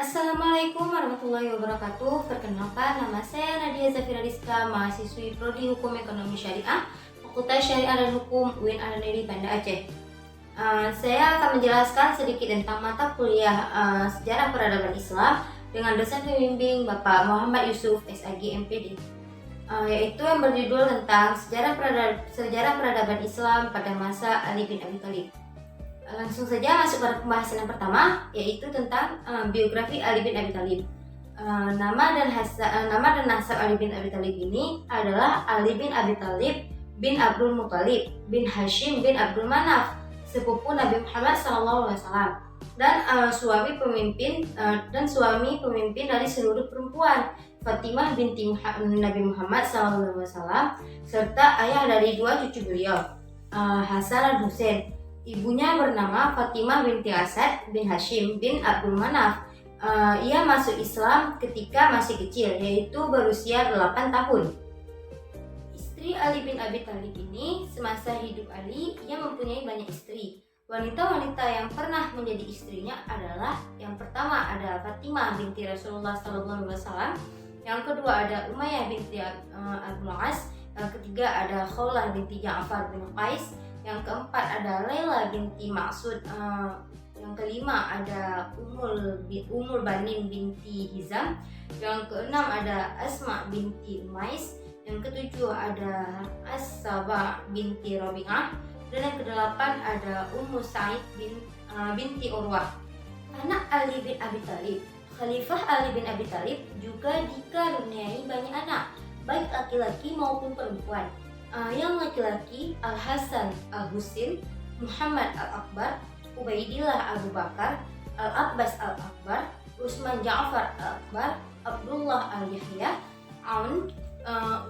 Assalamualaikum warahmatullahi wabarakatuh. Perkenalkan, nama saya Nadia Zafira Rizka, mahasiswi Prodi Hukum Ekonomi Syariah, Fakultas Syariah dan Hukum UIN Al-Nedi, Banda Aceh. Saya akan menjelaskan sedikit tentang mata kuliah Sejarah Peradaban Islam dengan dosen pembimbing Bapak Muhammad Yusuf SAG MPD, yaitu yang berjudul tentang Sejarah Peradaban Islam pada masa Ali bin Abi Thalib. Langsung saja masuk pada pembahasan yang pertama, yaitu tentang biografi Ali bin Abi Thalib. Nama dan nasab Ali bin Abi Thalib ini adalah Ali bin Abi Thalib bin Abdul Muthalib bin Hashim bin Abdul Manaf, sepupu Nabi Muhammad SAW, dan suami pemimpin dari seluruh perempuan, Fatimah binti Nabi Muhammad SAW, serta ayah dari dua cucu beliau, Hasan dan Husain. Ibunya bernama Fatimah binti Asad bin Hashim bin Abdul Manaf. Ia masuk Islam ketika masih kecil, yaitu berusia 8 tahun. Istri Ali bin Abi Thalib ini, semasa hidup Ali, ia mempunyai banyak istri. Wanita-wanita yang pernah menjadi istrinya adalah, yang pertama ada Fatimah binti Rasulullah SAW, yang kedua ada Umayyah binti Abdul As, yang ketiga ada Khawlah binti Ja'far bin Qais, yang keempat ada Laila binti Maksud, yang kelima ada Ummul Banin binti Hizam, yang keenam ada Asma binti Umais, yang ketujuh ada As-Saba binti Rabi'ah, dan yang kedelapan ada Ummu Sa'id binti Urwah. Anak Ali bin Abi Thalib, Khalifah Ali bin Abi Thalib juga dikaruniai banyak anak, baik laki-laki maupun perempuan. Yang laki-laki Al-Hasan Al-Husin, Muhammad Al-Akbar, Ubaidillah Abu Bakar, Al-Abbas Al-Akbar, Utsman Ja'far Al-Akbar, Abdullah Al-Yahya, Aun,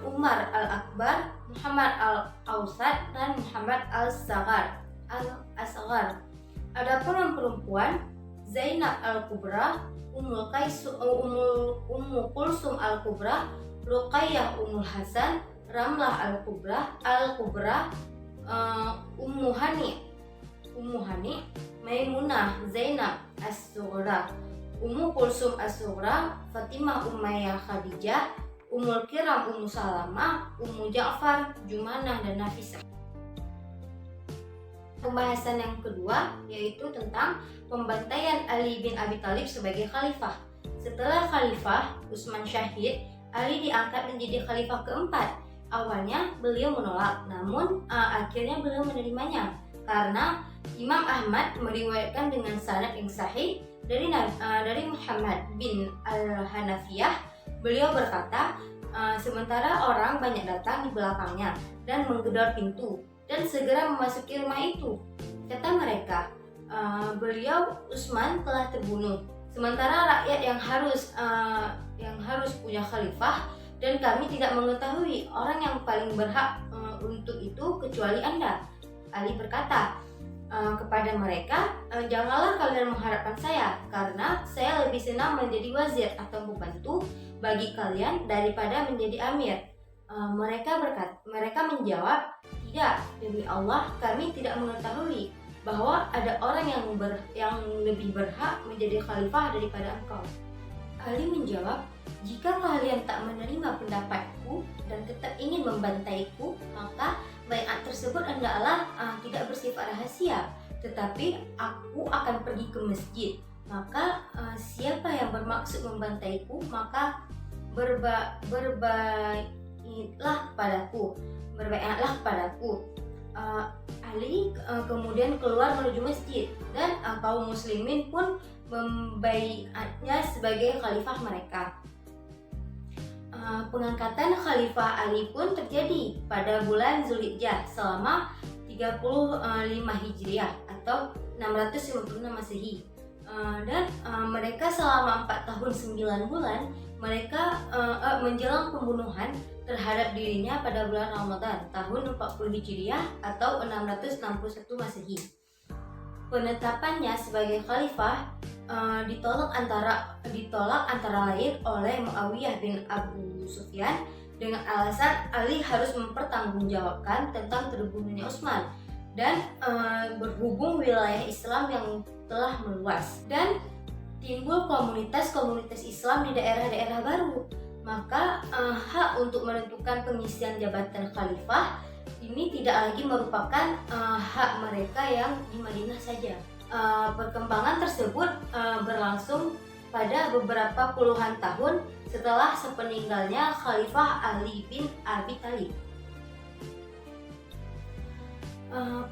Umar Al-Akbar, Muhammad Al-Awsat, dan Muhammad Al-Saghar. Adapun yang perempuan, Zainab Al-Kubra, Ummu Kulsum Al-Kubra, Ruqayyah Ummul Hasan, Ramlah Al-Kubra, Ummu Hani, Maimunah Zainab As-Sughra, Ummu Kulsum As-Sughra, Fatimah Umayyah Khadijah, Ummul Kiram Ummu Salamah, Ummu Ja'far, Jumanah, dan Nafisah. Pembahasan yang kedua yaitu tentang pembantaian Ali bin Abi Thalib sebagai khalifah. Setelah khalifah Utsman syahid, Ali diangkat menjadi khalifah keempat. Awalnya beliau menolak, namun akhirnya beliau menerimanya karena Imam Ahmad meriwayatkan dengan sanad yang sahih dari Muhammad bin Al-Hanafiyah. Beliau berkata, sementara orang banyak datang di belakangnya dan menggedor pintu dan segera memasuki rumah itu. Kata mereka, beliau Utsman telah terbunuh, sementara rakyat yang harus punya khalifah, dan kami tidak mengetahui orang yang paling berhak untuk itu kecuali Anda. Ali berkata kepada mereka, janganlah kalian mengharapkan saya, karena saya lebih senang menjadi wazir atau pembantu bagi kalian daripada menjadi amir. Mereka menjawab, tidak, demi Allah kami tidak mengetahui bahwa ada orang yang lebih berhak menjadi khalifah daripada engkau. Ali menjawab, jika kalian tak menerima pendapatku dan tetap ingin membantaiku, maka baiat tersebut hendaklah tidak bersifat rahasia, tetapi aku akan pergi ke masjid. Maka siapa yang bermaksud membantaiku, maka berbaiatlah kepadaku. Ali kemudian keluar menuju masjid, dan kaum muslimin pun membaiatnya sebagai khalifah mereka. Pengangkatan Khalifah Ali pun terjadi pada bulan Zulhijjah selama 35 Hijriah atau 656 Masehi. Dan mereka selama 4 tahun 9 bulan mereka menjelang pembunuhan terhadap dirinya pada bulan Ramadan tahun 40 Hijriah atau 661 Masehi. Penetapannya sebagai khalifah ditolak antara lain oleh Muawiyah bin Abu Sufyan dengan alasan Ali harus mempertanggungjawabkan tentang terbunuhnya Utsman dan berhubung wilayah Islam yang telah meluas, dan timbul komunitas-komunitas Islam di daerah-daerah baru. Maka hak untuk menentukan pengisian jabatan khalifah ini tidak lagi merupakan hak mereka yang di Madinah saja. Perkembangan tersebut berlangsung pada beberapa puluhan tahun setelah sepeninggalnya Khalifah Ali bin Abi Thalib.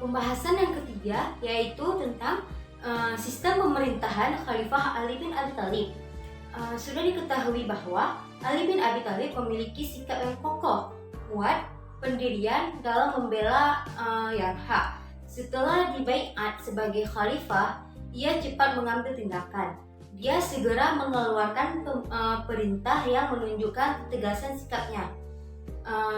Pembahasan yang ketiga yaitu tentang sistem pemerintahan Khalifah Ali bin Abi Thalib. Sudah diketahui bahwa Ali bin Abi Thalib memiliki sikap yang kokoh, kuat, pendirian dalam membela yang hak. Setelah dibaiat sebagai khalifah, ia cepat mengambil tindakan. Dia segera mengeluarkan perintah yang menunjukkan ketegasan sikapnya.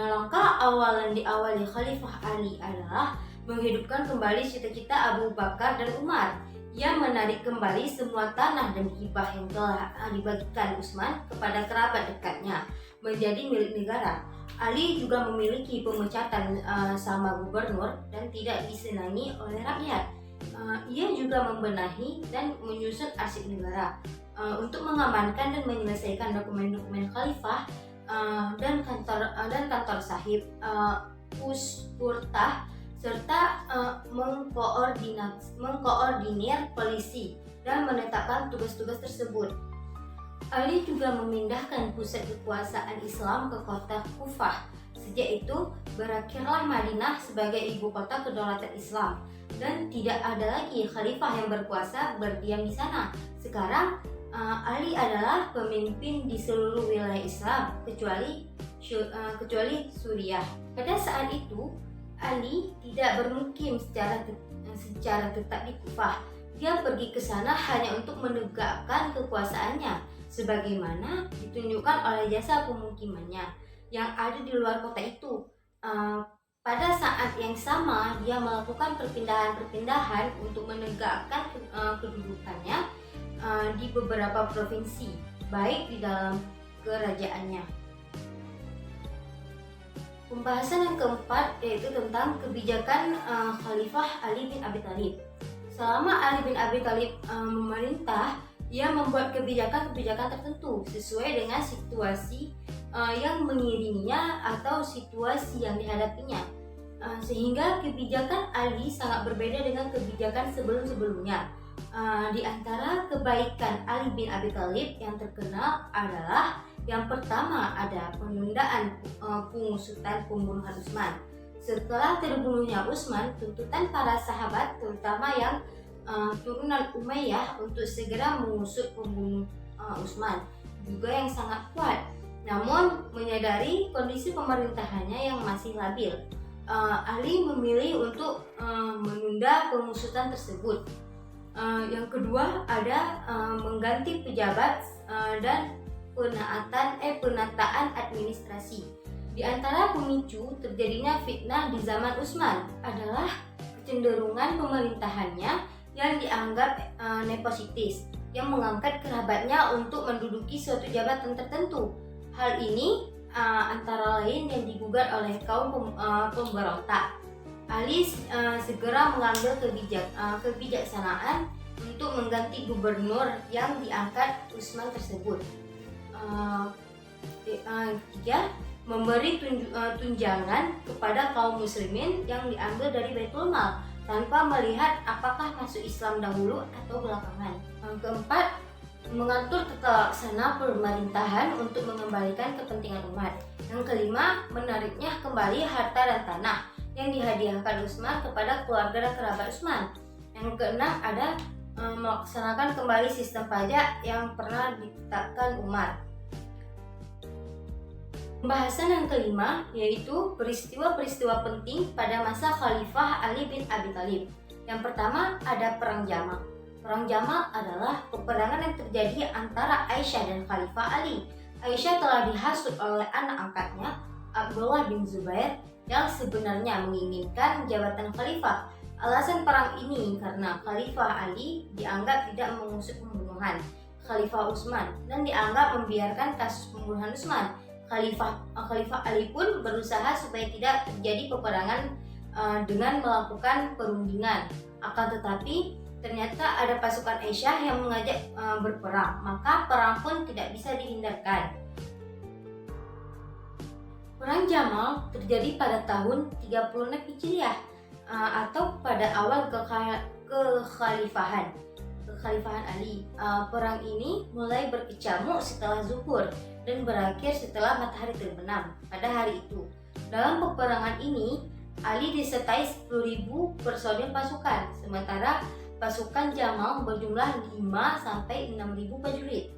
Langkah awal yang diawali Khalifah Ali adalah menghidupkan kembali cita-cita Abu Bakar dan Umar. Ia menarik kembali semua tanah dan hibah yang telah dibagikan Utsman kepada kerabat dekatnya menjadi milik negara. Ali juga memiliki pemecatan sama gubernur dan tidak disenangi oleh rakyat. Ia juga membenahi dan menyusun arsip negara untuk mengamankan dan menyelesaikan dokumen-dokumen khalifah dan kantor sahib, Puskurtah, serta mengkoordinir polisi dan menetapkan tugas-tugas tersebut. Ali juga memindahkan pusat kekuasaan Islam ke kota Kufah. Sejak itu, berakhirlah Madinah sebagai ibu kota kedaulatan Islam dan tidak ada lagi khalifah yang berkuasa berdiam di sana. Sekarang, Ali adalah pemimpin di seluruh wilayah Islam kecuali Suriah. Pada saat itu, Ali tidak bermukim secara tetap di Kufah. Dia pergi ke sana hanya untuk menegakkan kekuasaannya, sebagaimana ditunjukkan oleh jasa pemukimannya yang ada di luar kota itu. Pada saat yang sama, dia melakukan perpindahan-perpindahan untuk menegakkan kedudukannya di beberapa provinsi, baik di dalam kerajaannya. Pembahasan yang keempat yaitu tentang kebijakan Khalifah Ali bin Abi Thalib. Selama Ali bin Abi Thalib memerintah, ia membuat kebijakan-kebijakan tertentu sesuai dengan situasi yang mengiringinya atau situasi yang dihadapinya, sehingga kebijakan Ali sangat berbeda dengan kebijakan sebelum-sebelumnya. Di antara kebaikan Ali bin Abi Thalib yang terkenal adalah yang pertama ada penundaan pengusutan pembunuhan Utsman. Setelah terbunuhnya Utsman, tuntutan para sahabat terutama yang turunan Umayyah untuk segera mengusut pembunuh Utsman juga yang sangat kuat. Namun menyadari kondisi pemerintahannya yang masih labil, Ali memilih untuk menunda pengusutan tersebut. Yang kedua ada mengganti pejabat dan penataan administrasi. Di antara pemicu terjadinya fitnah di zaman Utsman adalah kecenderungan pemerintahannya yang dianggap nepotistis, yang mengangkat kerabatnya untuk menduduki suatu jabatan tertentu. Hal ini antara lain yang digugat oleh kaum pemberontak. Ali segera mengambil kebijaksanaan untuk mengganti gubernur yang diangkat Utsman tersebut. Ketiga, memberi tunjangan kepada kaum muslimin yang diambil dari Baitul Mal tanpa melihat apakah masuk Islam dahulu atau belakangan. Keempat, mengatur tata laksana pemerintahan untuk mengembalikan kepentingan umat. Yang kelima, menariknya kembali harta dan tanah yang dihadiahkan Utsman kepada keluarga dan kerabat Utsman. Yang keenam ada melaksanakan kembali sistem pajak yang pernah ditetapkan Umar. Pembahasan yang kelima yaitu peristiwa-peristiwa penting pada masa Khalifah Ali bin Abi Thalib. Yang pertama ada Perang Jamal. Perang Jamal adalah peperangan yang terjadi antara Aisyah dan Khalifah Ali. Aisyah telah dihasut oleh anak angkatnya, Abdullah bin Zubair, yang sebenarnya menginginkan jabatan khalifah. Alasan perang ini karena Khalifah Ali dianggap tidak mengusut pembunuhan Khalifah Utsman dan dianggap membiarkan kasus pembunuhan Utsman. Khalifah Ali pun berusaha supaya tidak terjadi peperangan dengan melakukan perundingan. Akan tetapi ternyata ada pasukan Aisyah yang mengajak berperang, maka perang pun tidak bisa dihindarkan. Perang Jamal terjadi pada tahun 36 Hijriah atau pada awal kekhalifahan Ali. Perang ini mulai berkecamuk setelah zuhur dan berakhir setelah matahari terbenam pada hari itu. Dalam peperangan ini, Ali disertai 10.000 personil pasukan, sementara pasukan Jamal berjumlah 5 sampai 6.000 prajurit.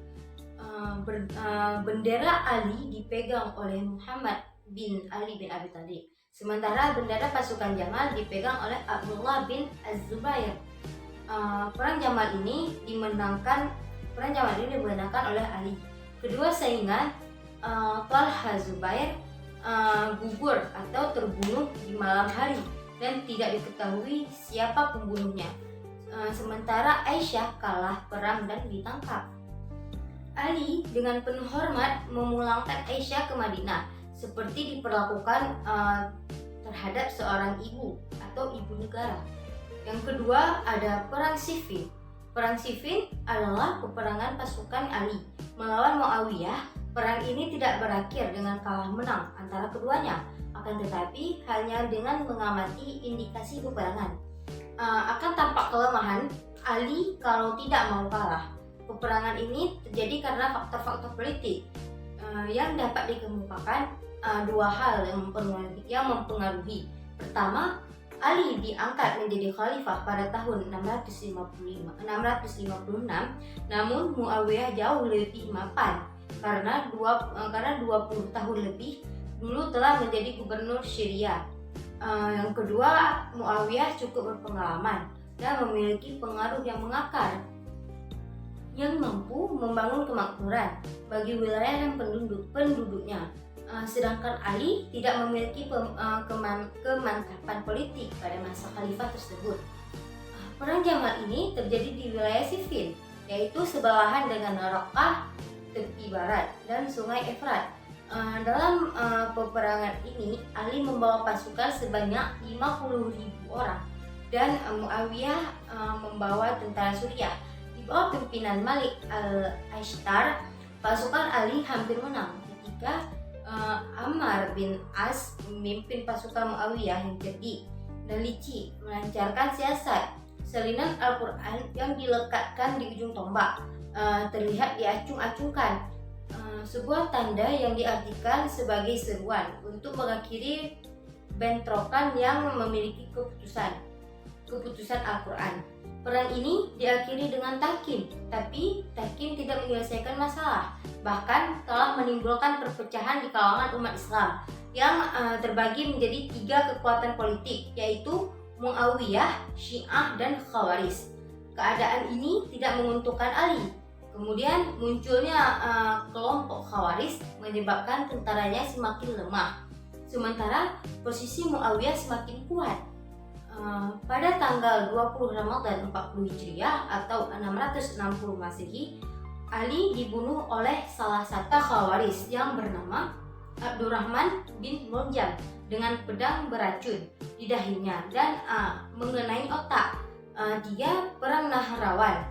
Bendera Ali dipegang oleh Muhammad bin Ali bin Abi Thalib, sementara bendera pasukan Jamal dipegang oleh Abdullah bin Az-Zubair. Perang Jamal ini dimenangkan oleh Ali. Kedua saingan Talha Zubair gugur atau terbunuh di malam hari dan tidak diketahui siapa pembunuhnya. Sementara Aisyah kalah perang dan ditangkap. Ali dengan penuh hormat memulangkan Aisyah ke Madinah seperti diperlakukan terhadap seorang ibu atau ibu negara. Yang kedua ada Perang Siffin. Perang Siffin adalah peperangan pasukan Ali melawan Muawiyah. Perang ini tidak berakhir dengan kalah menang antara keduanya, akan tetapi hanya dengan mengamati indikasi peperangan. Akan tampak kelemahan Ali kalau tidak mau kalah. Peperangan ini terjadi karena faktor-faktor politik yang dapat dikemukakan dua hal yang mempengaruhi. Pertama, Ali diangkat menjadi khalifah pada tahun 656, namun Muawiyah jauh lebih mapan karena 20 tahun lebih dulu telah menjadi gubernur Syria. Yang kedua, Muawiyah cukup berpengalaman dan memiliki pengaruh yang mengakar yang mampu membangun kemakmuran bagi wilayah dan penduduknya. Sedangkan Ali tidak memiliki kemantapan politik pada masa khalifah tersebut. Perang Jamal ini terjadi di wilayah Siffin, yaitu sebelahan dengan Raqqa tepi barat dan Sungai Efrat. Dalam peperangan ini, Ali membawa pasukan sebanyak 50.000 orang dan Muawiyah membawa tentara Suriah. Di bawah pimpinan Malik al-Ashtar, pasukan Ali hampir menang ketika Ammar bin As memimpin pasukan Muawiyah yang cerdik dan licik melancarkan siasat. Salinan Al-Quran yang dilekatkan di ujung tombak terlihat diacung-acungkan, sebuah tanda yang diartikan sebagai seruan untuk mengakhiri bentrokan yang memiliki keputusan Al-Quran. Perang ini diakhiri dengan tahkim, tapi tahkim tidak menyelesaikan masalah, bahkan telah menimbulkan perpecahan di kalangan umat Islam yang terbagi menjadi 3 kekuatan politik, yaitu Muawiyah, Syiah, dan Khawarij. Keadaan ini tidak menguntungkan Ali. Kemudian munculnya kelompok Khawarij menyebabkan tentaranya semakin lemah, sementara posisi Muawiyah semakin kuat. Pada tanggal 20 Ramadan 40 Hijriah atau 660 Masehi, Ali dibunuh oleh salah satu Khawarij yang bernama Abdurrahman bin Muljam dengan pedang beracun di dahinya dan mengenai otak. Dia perang Nahrawan.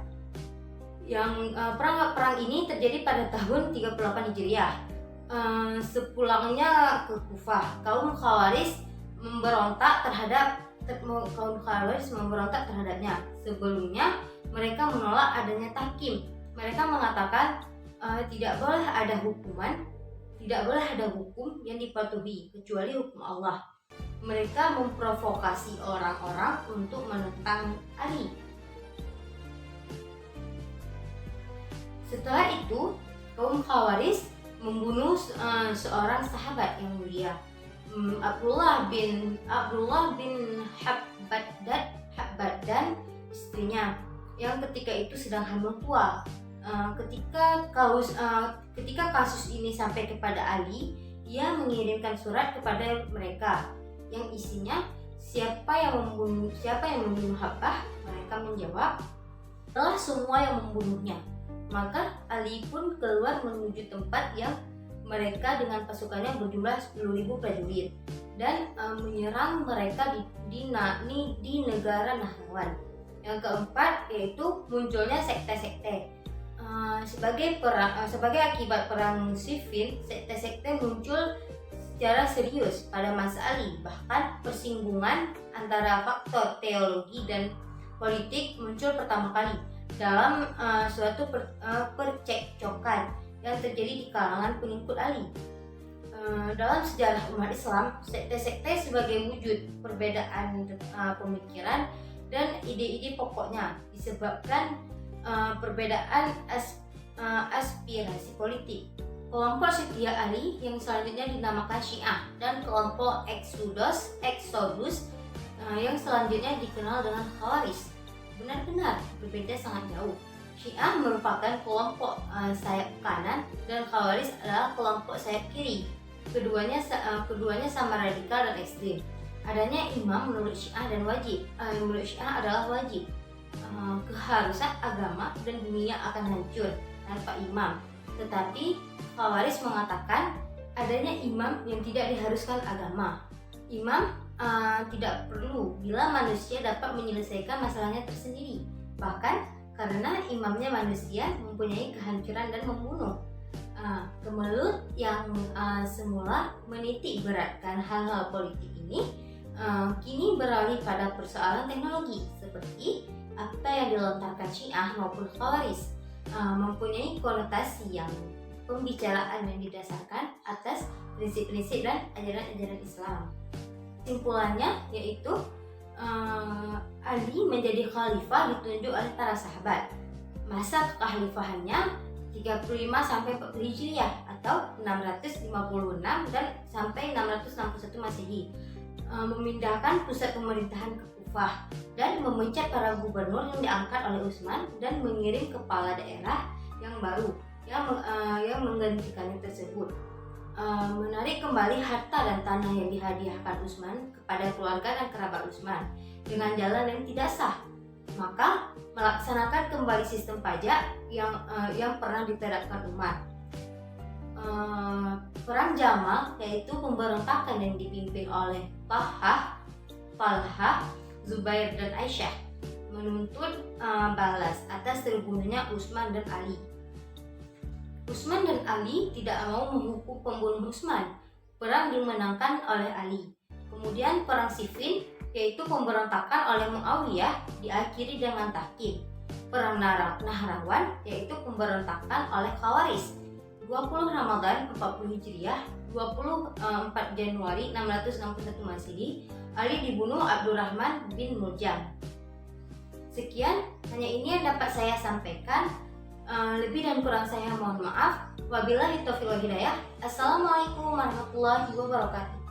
Perang ini terjadi pada tahun 38 Hijriah. Sepulangnya ke Kufah, kaum Khawarij memberontak terhadapnya. Sebelumnya mereka menolak adanya tahkim. Mereka mengatakan tidak boleh ada hukum yang dipatuhi kecuali hukum Allah. Mereka memprovokasi orang-orang untuk menentang Ali. Setelah itu, kaum Khawarij membunuh seorang sahabat yang mulia, Abdullah bin Habbad dan istrinya yang ketika itu sedang hamil tua. Ketika kasus ini sampai kepada Ali, ia mengirimkan surat kepada mereka yang isinya siapa yang membunuh Habbah. Mereka menjawab, telah semua yang membunuhnya. Maka Ali pun keluar menuju tempat yang mereka dengan pasukannya berjumlah 10.000 prajurit dan menyerang mereka di negara Nahrawan. Yang keempat yaitu munculnya sekte-sekte. Sebagai akibat perang Siffin, sekte-sekte muncul secara serius pada masa Ali. Bahkan persinggungan antara faktor teologi dan politik muncul pertama kali dalam suatu percekcokan yang terjadi di kalangan pengikut Ali. Dalam sejarah umat Islam, sekte-sekte sebagai wujud perbedaan pemikiran dan ide-ide pokoknya disebabkan perbedaan aspirasi politik. Kelompok setia Ali yang selanjutnya dinamakan Syiah dan kelompok Exodus yang selanjutnya dikenal dengan Khawarij benar-benar berbeda sangat jauh. Syiah merupakan kelompok sayap kanan dan Khawarij adalah kelompok sayap kiri. Keduanya sama radikal dan ekstrim. Adanya imam menurut Syiah dan wajib. Menurut Syiah adalah wajib. Keharusan agama dan dunia akan hancur tanpa imam. Tetapi Khawarij mengatakan adanya imam yang tidak diharuskan agama. Imam tidak perlu bila manusia dapat menyelesaikan masalahnya tersendiri. Bahkan karena imamnya manusia mempunyai kehancuran dan membunuh. Kemelut yang semula menitik beratkan hal-hal politik ini kini beralih pada persoalan teknologi seperti apa yang dilontarkan Syiah maupun Khawarij mempunyai konotasi yang pembicaraan yang didasarkan atas prinsip-prinsip dan ajaran-ajaran Islam. Simpulannya yaitu Ali menjadi khalifah ditunjuk oleh para sahabat. Masa kekhalifahannya 35 sampai 40 Hijriah atau 656 dan sampai 661 Masehi. Memindahkan pusat pemerintahan ke Kufah dan memecat para gubernur yang diangkat oleh Utsman dan mengirim kepala daerah yang baru yang menggantikannya tersebut. Menarik kembali harta dan tanah yang dihadiahkan Utsman kepada keluarga dan kerabat Utsman dengan jalan yang tidak sah. Maka melaksanakan kembali sistem pajak yang pernah diterapkan Umar. Perang Jamal yaitu pemberontakan yang dipimpin oleh Talhah, Zubair dan Aisyah menuntut balas atas terbunuhnya Utsman dan Ali. Utsman dan Ali tidak mau menghukum pembunuh Utsman. Perang dimenangkan oleh Ali. Kemudian perang Siffin yaitu pemberontakan oleh Muawiyah diakhiri dengan tahkim. Perang Nahrawan yaitu pemberontakan oleh Khawarij. 20 Ramadan 40 Hijriah, 24 Januari 661 Masehi, Ali dibunuh Abdurrahman bin Muljam. Sekian, hanya ini yang dapat saya sampaikan. Lebih dan kurang saya mohon maaf. Wabillahi taufiq wal hidayah. Assalamualaikum warahmatullahi wabarakatuh.